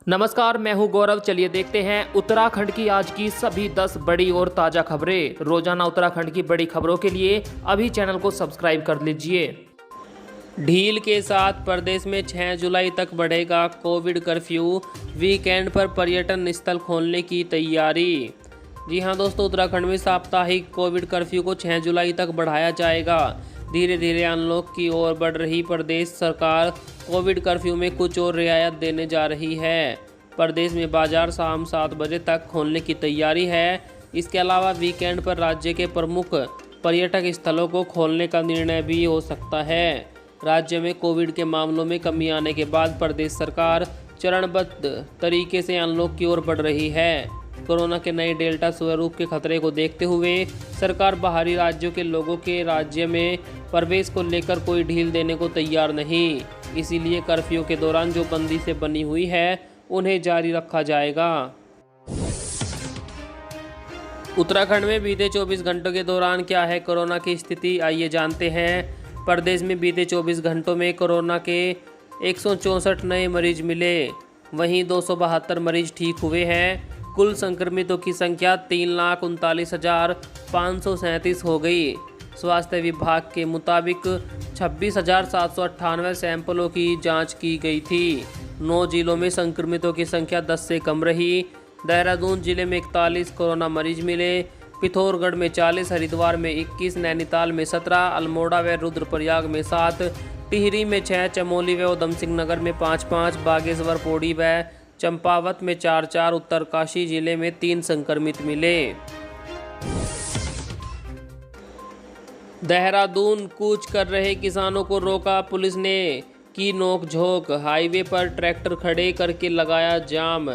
नमस्कार, मैं हूं गौरव। चलिए देखते हैं उत्तराखंड की आज की सभी 10 बड़ी और ताज़ा खबरें। रोजाना उत्तराखंड की बड़ी खबरों के लिए अभी चैनल को सब्सक्राइब कर लीजिए। ढील के साथ प्रदेश में 6 जुलाई तक बढ़ेगा कोविड कर्फ्यू। वीकेंड पर पर्यटन स्थल खोलने की तैयारी। जी हां दोस्तों, उत्तराखंड में साप्ताहिक कोविड कर्फ्यू को 6 जुलाई तक बढ़ाया जाएगा। धीरे धीरे अनलॉक की ओर बढ़ रही प्रदेश सरकार कोविड कर्फ्यू में कुछ और रियायत देने जा रही है। प्रदेश में बाजार शाम 7 बजे तक खोलने की तैयारी है। इसके अलावा वीकेंड पर राज्य के प्रमुख पर्यटक स्थलों को खोलने का निर्णय भी हो सकता है। राज्य में कोविड के मामलों में कमी आने के बाद प्रदेश सरकार चरणबद्ध तरीके से अनलॉक की ओर बढ़ रही है। कोरोना के नए डेल्टा स्वरूप के खतरे को देखते हुए सरकार बाहरी राज्यों के लोगों के राज्य में प्रवेश को लेकर कोई ढील देने को तैयार नहीं। इसीलिए कर्फ्यू के दौरान जो बंदी से बनी हुई है उन्हें जारी रखा जाएगा। उत्तराखंड में बीते 24 घंटों के दौरान क्या है कोरोना की स्थिति, आइए जानते हैं। प्रदेश में बीते 24 घंटों में कोरोना के 164 नए मरीज मिले, वहीं 272 मरीज ठीक हुए हैं। कुल संक्रमितों की संख्या 3,39,537 हो गई। स्वास्थ्य विभाग के मुताबिक 26,798 सैंपलों की जांच की गई थी। 9 जिलों में संक्रमितों की संख्या 10 से कम रही। देहरादून जिले में 41 कोरोना मरीज मिले, पिथौरागढ़ में 40, हरिद्वार में 21, नैनीताल में 17, अल्मोड़ा व रुद्रप्रयाग में 7, टिहरी में 6, चमोली व उधम सिंह नगर में 5-5, बागेश्वर, पौड़ी व चंपावत में 4-4, उत्तरकाशी जिले में 3 संक्रमित मिले। देहरादून कूच कर रहे किसानों को रोका, पुलिस ने की नोकझोंक। हाईवे पर ट्रैक्टर खड़े करके लगाया जाम।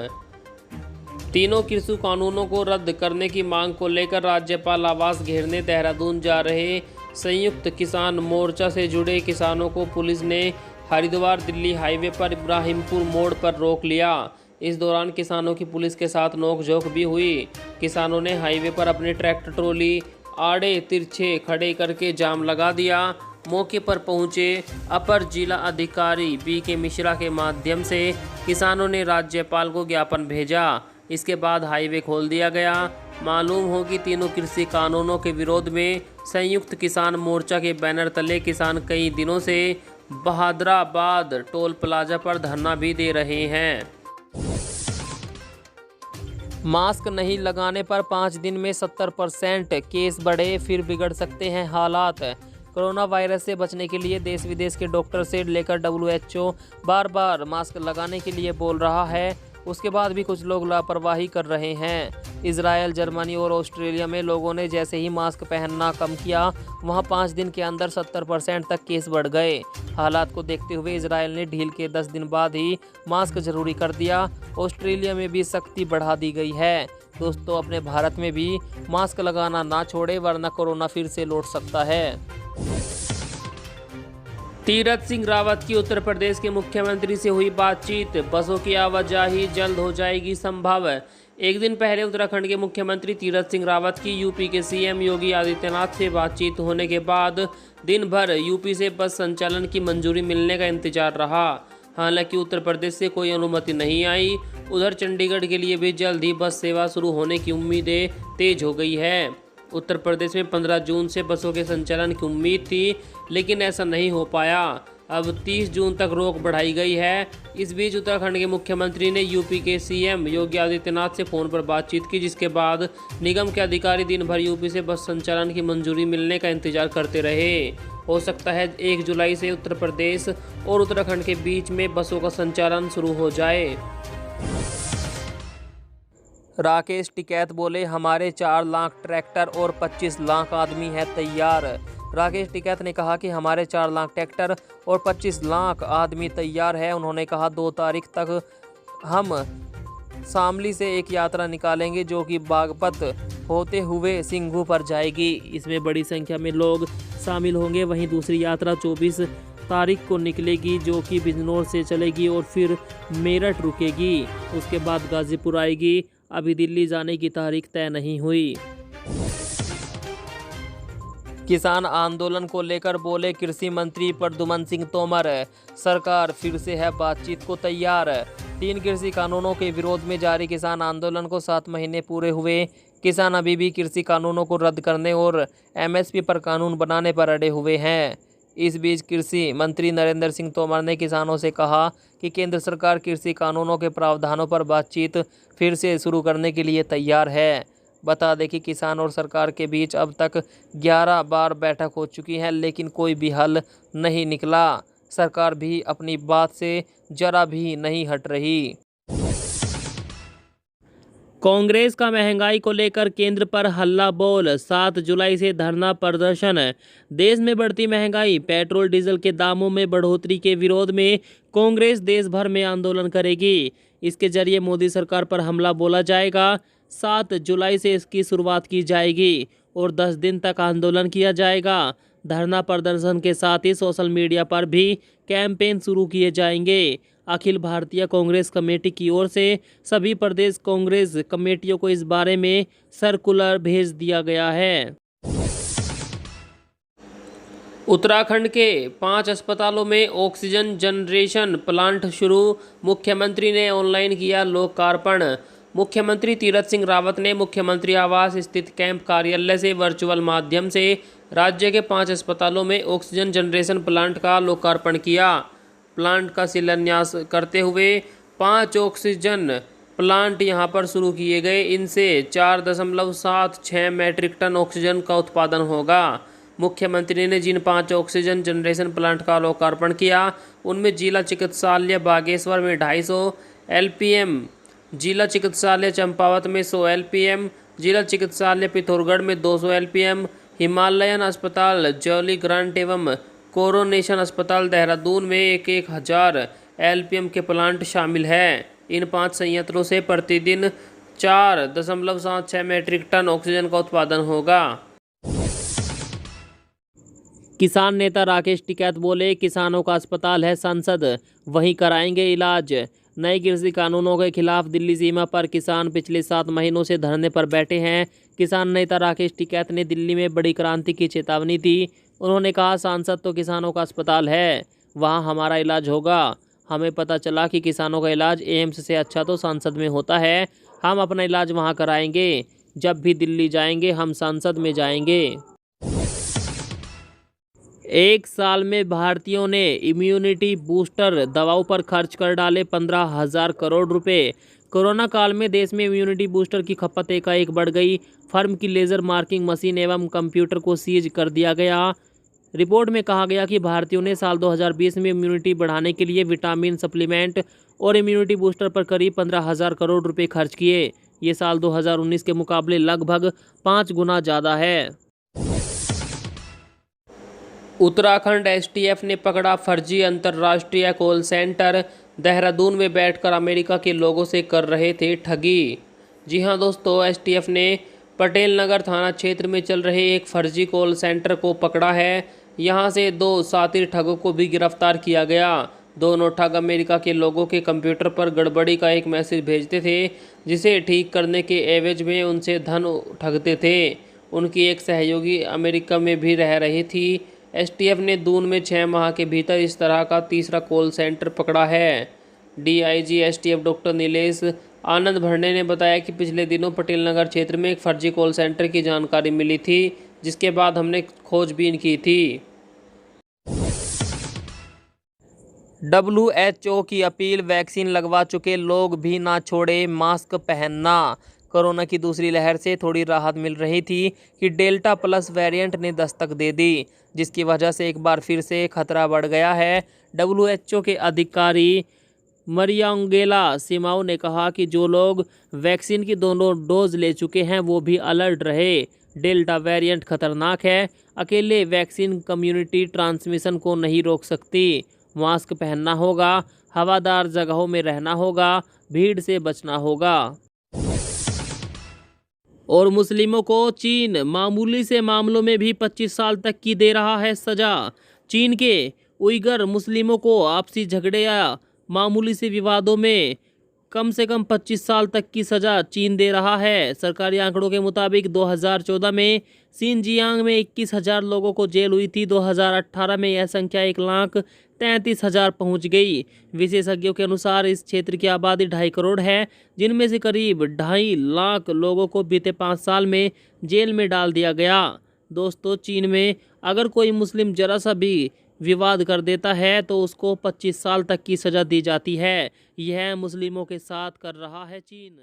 तीनों कृषि कानूनों को रद्द करने की मांग को लेकर राज्यपाल आवास घेरने देहरादून जा रहे संयुक्त किसान मोर्चा से जुड़े किसानों को पुलिस ने हरिद्वार दिल्ली हाईवे पर इब्राहिमपुर मोड़ पर रोक लिया। इस दौरान किसानों की पुलिस के साथ नोकझोंक भी हुई। किसानों ने हाईवे पर अपने ट्रैक्टर ट्रॉली आड़े तिरछे खड़े करके जाम लगा दिया। मौके पर पहुंचे अपर जिला अधिकारी BK मिश्रा के माध्यम से किसानों ने राज्यपाल को ज्ञापन भेजा। इसके बाद हाईवे खोल दिया गया। मालूम हो कि तीनों कृषि कानूनों के विरोध में संयुक्त किसान मोर्चा के बैनर तले किसान कई दिनों से बहादुराबाद टोल प्लाजा पर धरना भी दे रहे हैं। मास्क नहीं लगाने पर 5 दिन में 70% केस बढ़े, फिर बिगड़ सकते हैं हालात। कोरोना वायरस से बचने के लिए देश विदेश के डॉक्टर से लेकर WHO बार बार मास्क लगाने के लिए बोल रहा है। उसके बाद भी कुछ लोग लापरवाही कर रहे हैं। इजराइल, जर्मनी और ऑस्ट्रेलिया में लोगों ने जैसे ही मास्क पहनना कम किया, वहां 5 दिन के अंदर 70% तक केस बढ़ गए। हालात को देखते हुए इजराइल ने ढील के 10 दिन बाद ही मास्क जरूरी कर दिया। ऑस्ट्रेलिया में भी सख्ती बढ़ा दी गई है। दोस्तों, अपने भारत में भी मास्क लगाना ना छोड़े, वरना कोरोना फिर से लौट सकता है। तीरथ सिंह रावत की उत्तर प्रदेश के मुख्यमंत्री से हुई बातचीत, बसों की आवाजाही जल्द हो जाएगी संभव। एक दिन पहले उत्तराखंड के मुख्यमंत्री तीरथ सिंह रावत की यूपी के CM योगी आदित्यनाथ से बातचीत होने के बाद दिन भर यूपी से बस संचालन की मंजूरी मिलने का इंतजार रहा। हालांकि उत्तर प्रदेश से कोई अनुमति नहीं आई। उधर चंडीगढ़ के लिए भी जल्द ही बस सेवा शुरू होने की उम्मीदें तेज हो गई है। उत्तर प्रदेश में 15 जून से बसों के संचालन की उम्मीद थी, लेकिन ऐसा नहीं हो पाया। अब 30 जून तक रोक बढ़ाई गई है। इस बीच उत्तराखंड के मुख्यमंत्री ने यूपी के CM योगी आदित्यनाथ से फ़ोन पर बातचीत की, जिसके बाद निगम के अधिकारी दिन भर यूपी से बस संचालन की मंजूरी मिलने का इंतजार करते रहे। हो सकता है 1 जुलाई से उत्तर प्रदेश और उत्तराखंड के बीच में बसों का संचालन शुरू हो जाए। राकेश टिकैत बोले, हमारे 4 लाख ट्रैक्टर और 25 लाख आदमी है तैयार। राकेश टिकैत ने कहा कि हमारे 4 लाख ट्रैक्टर और 25 लाख आदमी तैयार है। उन्होंने कहा 2 तारीख तक हम शामली से एक यात्रा निकालेंगे जो कि बागपत होते हुए सिंघू पर जाएगी। इसमें बड़ी संख्या में लोग शामिल होंगे। वहीं दूसरी यात्रा 24 तारीख को निकलेगी जो कि बिजनौर से चलेगी और फिर मेरठ रुकेगी। उसके बाद गाजीपुर आएगी। अभी दिल्ली जाने की तारीख तय नहीं हुई। किसान आंदोलन को लेकर बोले कृषि मंत्री प्रद्युम्न सिंह तोमर, सरकार फिर से है बातचीत को तैयार। 3 कृषि कानूनों के विरोध में जारी किसान आंदोलन को 7 महीने पूरे हुए। किसान अभी भी कृषि कानूनों को रद्द करने और एमएसपी पर कानून बनाने पर अड़े हुए हैं। इस बीच कृषि मंत्री नरेंद्र सिंह तोमर ने किसानों से कहा कि केंद्र सरकार कृषि कानूनों के प्रावधानों पर बातचीत फिर से शुरू करने के लिए तैयार है। बता दें कि किसान और सरकार के बीच अब तक 11 बार बैठक हो चुकी है, लेकिन कोई भी हल नहीं निकला। सरकार भी अपनी बात से जरा भी नहीं हट रही। कांग्रेस का महंगाई को लेकर केंद्र पर हल्ला बोल, 7 जुलाई से धरना प्रदर्शन। देश में बढ़ती महंगाई, पेट्रोल डीजल के दामों में बढ़ोतरी के विरोध में कांग्रेस देश भर में आंदोलन करेगी। इसके जरिए मोदी सरकार पर हमला बोला जाएगा। 7 जुलाई से इसकी शुरुआत की जाएगी और 10 दिन तक आंदोलन किया जाएगा। धरना प्रदर्शन के साथ ही सोशल मीडिया पर भी कैंपेन शुरू किए जाएंगे। अखिल भारतीय कांग्रेस कमेटी की ओर से सभी प्रदेश कांग्रेस कमेटियों को इस बारे में सर्कुलर भेज दिया गया है। उत्तराखंड के 5 अस्पतालों में ऑक्सीजन जनरेशन प्लांट शुरू, मुख्यमंत्री ने ऑनलाइन किया लोकार्पण। मुख्यमंत्री तीरथ सिंह रावत ने मुख्यमंत्री आवास स्थित कैंप कार्यालय से वर्चुअल माध्यम से राज्य के 5 अस्पतालों में ऑक्सीजन जनरेशन प्लांट का लोकार्पण किया। प्लांट का शिलान्यास करते हुए 5 ऑक्सीजन प्लांट यहां पर शुरू किए गए। इनसे 4.76 मैट्रिक टन ऑक्सीजन का उत्पादन होगा। मुख्यमंत्री ने जिन 5 ऑक्सीजन जनरेशन प्लांट का लोकार्पण किया, उनमें जिला चिकित्सालय बागेश्वर में 250 LPM, जिला चिकित्सालय चंपावत में 100 LPM, जिला चिकित्सालय पिथौरागढ़ में 200 LPM, हिमालयन अस्पताल जौली ग्रांट एवं कोरोनेशन अस्पताल देहरादून में 1000 LPM के प्लांट शामिल हैं। इन 5 संयंत्रों से प्रतिदिन 4.76 मैट्रिक टन ऑक्सीजन का उत्पादन होगा। किसान नेता राकेश टिकैत बोले, किसानों का अस्पताल है संसद, वहीं कराएंगे इलाज। नए कृषि कानूनों के खिलाफ दिल्ली सीमा पर किसान पिछले 7 महीनों से धरने पर बैठे हैं। किसान नेता राकेश टिकैत ने दिल्ली में बड़ी क्रांति की चेतावनी दी। उन्होंने कहा, सांसद तो किसानों का अस्पताल है, वहां हमारा इलाज होगा। हमें पता चला कि किसानों का इलाज एम्स से अच्छा तो सांसद में होता है। हम अपना इलाज वहां कराएंगे। जब भी दिल्ली जाएंगे हम सांसद में जाएंगे। 1 साल में भारतीयों ने इम्यूनिटी बूस्टर दवाओं पर खर्च कर डाले 15,000 करोड़ रुपए। कोरोना काल में देश में इम्यूनिटी बूस्टर की खपत एकाएक बढ़ गई। फर्म की लेजर मार्किंग मशीन एवं कंप्यूटर को सीज कर दिया गया। रिपोर्ट में कहा गया कि भारतीयों ने साल 2020 में इम्यूनिटी बढ़ाने के लिए विटामिन सप्लीमेंट और इम्यूनिटी बूस्टर पर करीब 15,000 करोड़ रुपए खर्च किए। ये साल 2019 के मुकाबले लगभग 5 गुना ज़्यादा है। उत्तराखंड STF ने पकड़ा फर्जी अंतर्राष्ट्रीय कॉल सेंटर। देहरादून में बैठकर अमेरिका के लोगों से कर रहे थे ठगी। जी हां दोस्तों, STF ने पटेल नगर थाना क्षेत्र में चल रहे एक फर्जी कॉल सेंटर को पकड़ा है। यहां से 2 सातिर ठगों को भी गिरफ्तार किया गया। दोनों ठग अमेरिका के लोगों के कंप्यूटर पर गड़बड़ी का एक मैसेज भेजते थे, जिसे ठीक करने के एवज में उनसे धन ठगते थे। उनकी एक सहयोगी अमेरिका में भी रह रही थी। STF ने दून में 6 माह के भीतर इस तरह का तीसरा कॉल सेंटर पकड़ा है। DIG STF डॉक्टर नीलेश आनंद भरने ने बताया कि पिछले दिनों पटेल नगर क्षेत्र में एक फर्जी कॉल सेंटर की जानकारी मिली थी, जिसके बाद हमने खोजबीन की थी। WHO की अपील, वैक्सीन लगवा चुके लोग भी ना छोड़े मास्क पहनना। कोरोना की दूसरी लहर से थोड़ी राहत मिल रही थी कि डेल्टा प्लस वेरिएंट ने दस्तक दे दी, जिसकी वजह से एक बार फिर से खतरा बढ़ गया है। WHO के अधिकारी मरियांगेला सिमाओ ने कहा कि जो लोग वैक्सीन की दोनों डोज ले चुके हैं वो भी अलर्ट रहे। डेल्टा वेरिएंट खतरनाक है। अकेले वैक्सीन कम्युनिटी ट्रांसमिशन को नहीं रोक सकती। मास्क पहनना होगा, हवादार जगहों में रहना होगा, भीड़ से बचना होगा। और मुस्लिमों को चीन मामूली से मामलों में भी 25 साल तक की दे रहा है सजा। चीन के उइगर मुस्लिमों को आपसी झगड़े या मामूली से विवादों में कम से कम 25 साल तक की सजा चीन दे रहा है। सरकारी आंकड़ों के मुताबिक 2014 में सिनजियांग में 21,000 लोगों को जेल हुई थी। 2018 में यह संख्या 1,33,000 33,000 पहुंच गई। विशेषज्ञों के अनुसार इस क्षेत्र की आबादी 2.5 करोड़ है, जिनमें से करीब 2.5 लाख लोगों को बीते 5 साल में जेल में डाल दिया गया। दोस्तों, चीन में अगर कोई मुस्लिम जरा सा भी विवाद कर देता है तो उसको 25 साल तक की सज़ा दी जाती है। यह मुस्लिमों के साथ कर रहा है चीन।